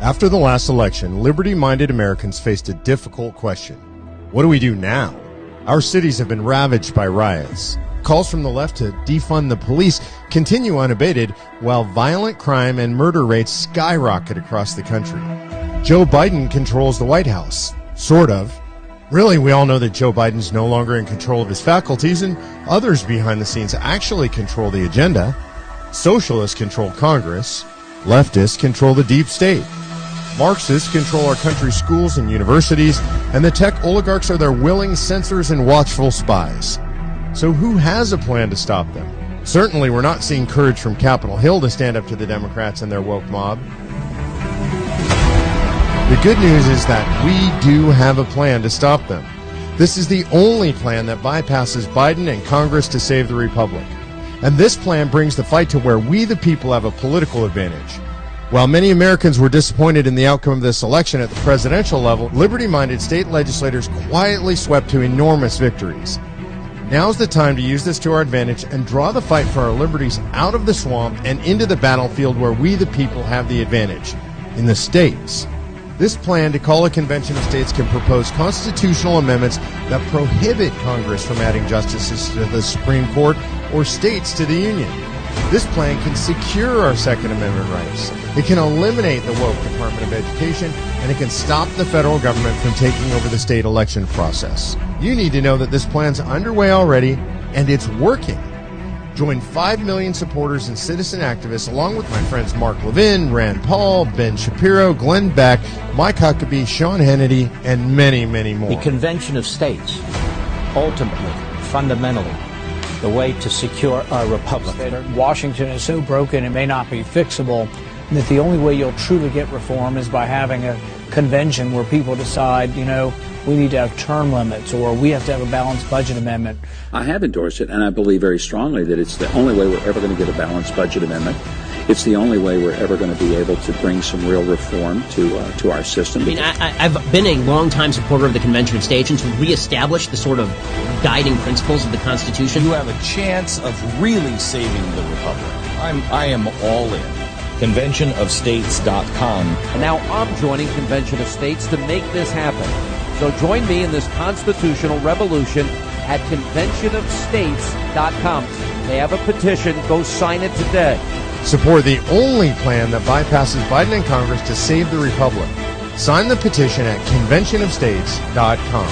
After the last election, liberty-minded Americans faced a difficult question. What do we do now? Our cities have been ravaged by riots. Calls from the left to defund the police continue unabated, while violent crime and murder rates skyrocket across the country. Joe Biden controls the White House. Sort of. Really, we all know that Joe Biden's no longer in control of his faculties, and others behind the scenes actually control the agenda. Socialists control Congress. Leftists control the deep state. Marxists control our country's schools and universities, and the tech oligarchs are their willing censors and watchful spies. So who has a plan to stop them? Certainly we're not seeing courage from Capitol Hill to stand up to the Democrats and their woke mob. The good news is that we do have a plan to stop them. This is the only plan that bypasses Biden and Congress to save the republic. And this plan brings the fight to where we, the people, have a political advantage. While many Americans were disappointed in the outcome of this election at the presidential level, liberty-minded state legislators quietly swept to enormous victories. Now's the time to use this to our advantage and draw the fight for our liberties out of the swamp and into the battlefield where we, the people, have the advantage, in the states. This plan to call a convention of states can propose constitutional amendments that prohibit Congress from adding justices to the Supreme Court or states to the Union. This plan can secure our Second Amendment rights. It can eliminate the woke Department of Education, and it can stop the federal government from taking over the state election process. You need to know that this plan's underway already, and it's working. Join 5 million supporters and citizen activists, along with my friends Mark Levin, Rand Paul, Ben Shapiro, Glenn Beck, Mike Huckabee, Sean Hannity, and many, many more. The Convention of States, ultimately, fundamentally, the way to secure our republic. Washington is so broken it may not be fixable, and that the only way you'll truly get reform is by having a convention where people decide, we need to have term limits, or we have to have a balanced budget amendment. I have endorsed it, and I believe very strongly that it's the only way we're ever going to get a balanced budget amendment. It's the only way we're ever going to be able to bring some real reform to our system. I've been a longtime supporter of the Convention of States and to reestablish the sort of guiding principles of the Constitution. You have a chance of really saving the republic. I am all in. ConventionOfStates.com. And now I'm joining Convention of States to make this happen. So join me in this constitutional revolution at ConventionOfStates.com. They have a petition. Go sign it today. Support the only plan that bypasses Biden and Congress to save the republic. Sign the petition at ConventionOfStates.com.